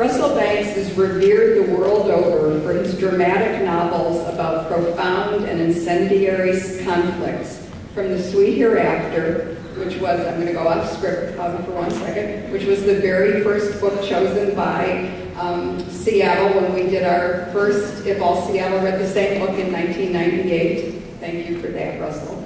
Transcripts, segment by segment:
Russell Banks is revered the world over for his dramatic novels about profound and incendiary conflicts, from The Sweet Hereafter, which was, I'm going to go off script for 1 second, which was the very first book chosen by Seattle when we did our first If All Seattle Read the Same book in 1998. Thank you for that, Russell.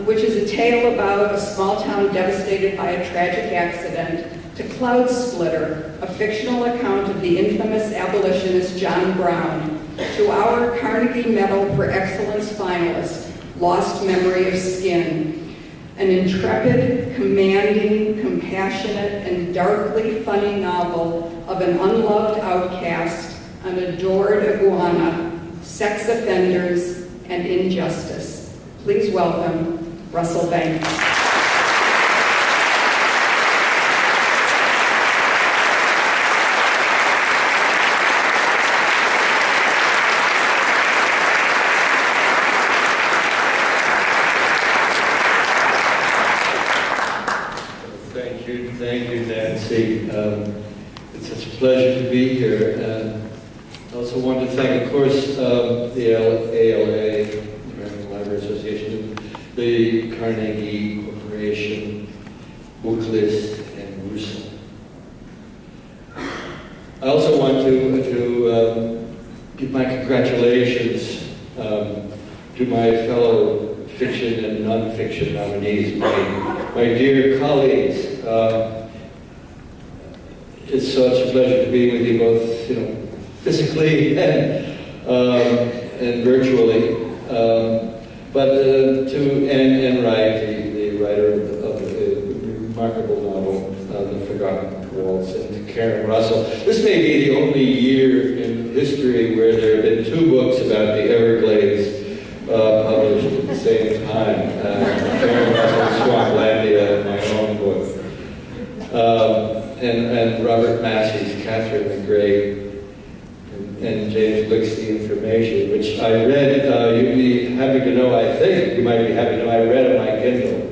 Which is a tale about a small town devastated by a tragic accident, to Cloud Splitter, a fictional account of the infamous abolitionist John Brown, to our Carnegie Medal for Excellence finalist, Lost Memory of Skin, an intrepid, commanding, compassionate, and darkly funny novel of an unloved outcast, an adored iguana, sex offenders, and injustice. Please welcome Russell Banks. Thank you, Nancy. It's such a pleasure to be here. I also want to thank, of course, the ALA, American Library Association, the Carnegie Corporation, Booklist, and RUSA. I also want to give my congratulations to my fellow Fiction and Nonfiction nominees, my dear colleagues. It's such a pleasure to be with you both, physically and virtually. But to Anne Wright, the writer of the remarkable novel, The Forgotten Waltz, and to Karen Russell. This may be the only year in history where there have been 2 books about the Everglades published at the same time. Karen Russell's Swamplandia and my own book. And Robert Massey's Catherine the Great, and James Blick's The Information, which I read. You'd be happy to know, I think you might be happy to know, I read on my Kindle.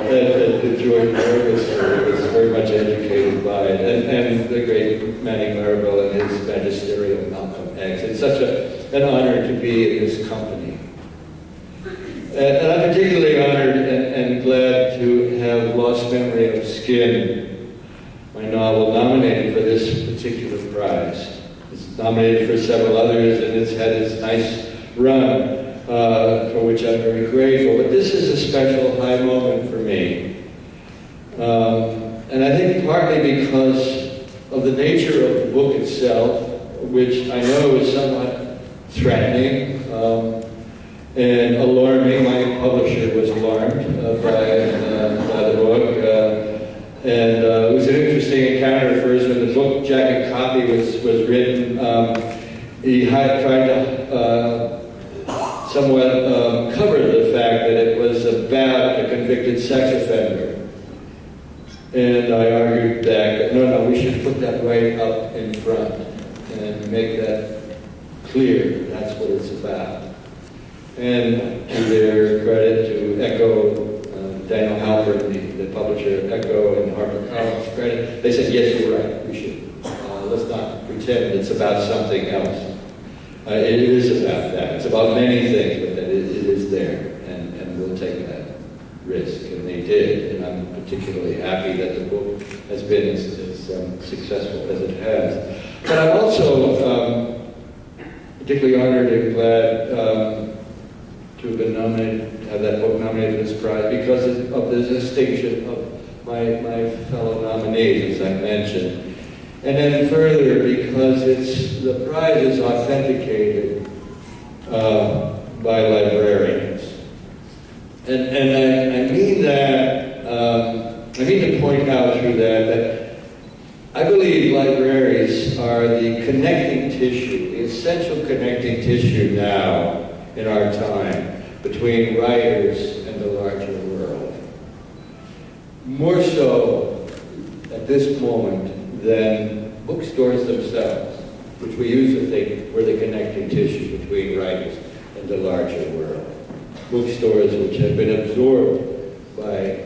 That George Burgess was very much educated by it, and the great Manning Marable and his magisterial Malcolm X. It's such an honor to be in this company. And I'm particularly honored and glad to have Lost Memory of Skin, my novel, nominated for this particular prize. It's nominated for several others, and it's had its nice run, for which I'm very grateful. But this is a special high moment for me. And I think partly because of the nature of the book itself, which I know is somewhat threatening, and alarming. My publisher was alarmed by the book. And it was an interesting encounter first when the book jacket copy was written. He had tried to somewhat cover the fact that it was about a convicted sex offender. And I argued back, no, we should put that right up in front and make that clear. That's what it's about. And to their credit, to Echo, Daniel Halpern, the publisher of Echo, and HarperCollins' credit, they said, yes, you're right, we should. Let's not pretend it's about something else. It is about that. It's about many things, but that it is there, and we'll take that risk. And they did, and I'm particularly happy that the book has been as successful as it has. But I'm also particularly honored and glad to have been nominated, to have that book nominated for this prize because of the distinction of my fellow nominees, as I mentioned. And then further, because the prize is authenticated by librarians. And I mean that, I mean to point out through that I believe libraries are the connecting tissue, the essential connecting tissue now in our time between writers and the larger world. More so at this moment than bookstores themselves, which we used to think were the connecting tissue between writers and the larger world. Bookstores which have been absorbed by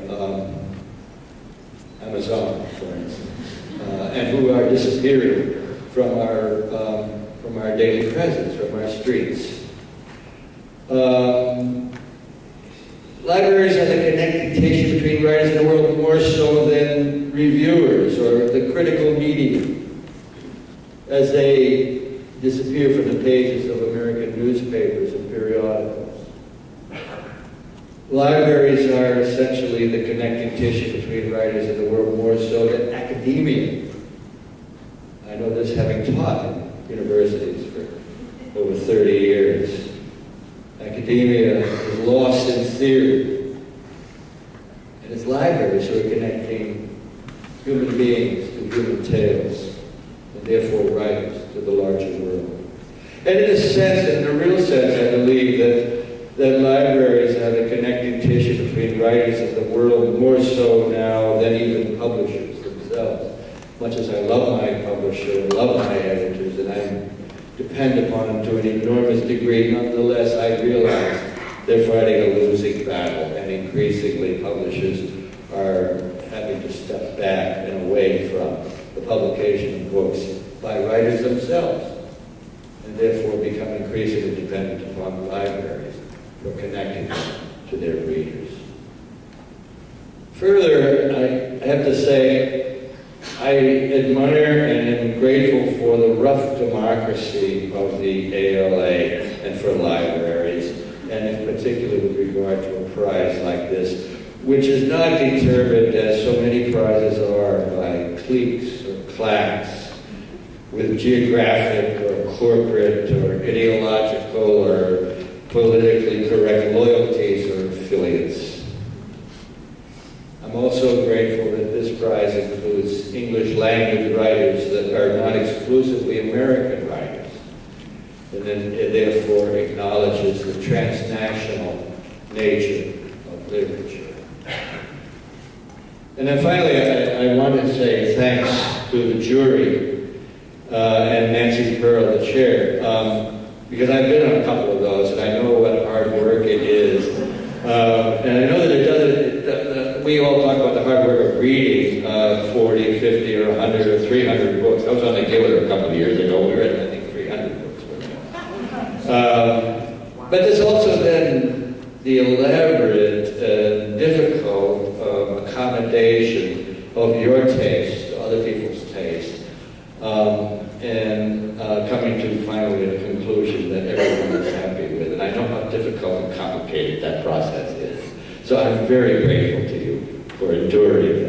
Amazon, for instance, and who are disappearing from our daily presence, from our streets. Libraries are the connecting tissue between writers in the world, more so than reviewers or the critical media, as they disappear from the pages of American newspapers and periodicals. Libraries are essentially the connecting tissue between writers in the world, more so than academia. I know this having taught in universities for over 30 years. Academia is lost in theory. And it's libraries who are connecting human beings to human tales, and therefore writers to the larger world. And in a sense, in a real sense, I believe that libraries are the connecting tissue between writers of the world, more so now than even publishers themselves. Much as I love my publisher and love my editors, and I depend upon them to an enormous degree, nonetheless, I realize they're fighting a losing battle, and increasingly publishers are having to step back and away from the publication of books by writers themselves, and therefore become increasingly dependent upon libraries for connecting them to their readers. Further, I have to say, I admire and am grateful for the rough democracy of the ALA and for libraries, and in particular with regard to a prize like this, which is not determined, as so many prizes are, by cliques or claques, with geographic or corporate or ideological or politically correct loyalties or affiliates. I'm also grateful that this prize includes English language writers that are not exclusively American writers, and then it therefore acknowledges the transnational nature of literature. And then finally, I want to say thanks to the jury and Nancy Pearl, the chair, because I've been on a couple of those, and I know what hard work it is. And I know that it doesn't, we all talk about the hard work of reading 40, 50, or 100, or 300 books. I was on the Giller a couple of years ago. We read, I think, 300 books. But there's also then the elaborate and difficult accommodation of your taste, other people's taste, and coming to finally a conclusion that everyone is happy with. And I know how difficult and complicated that process is. So I'm very grateful to you for enduring that.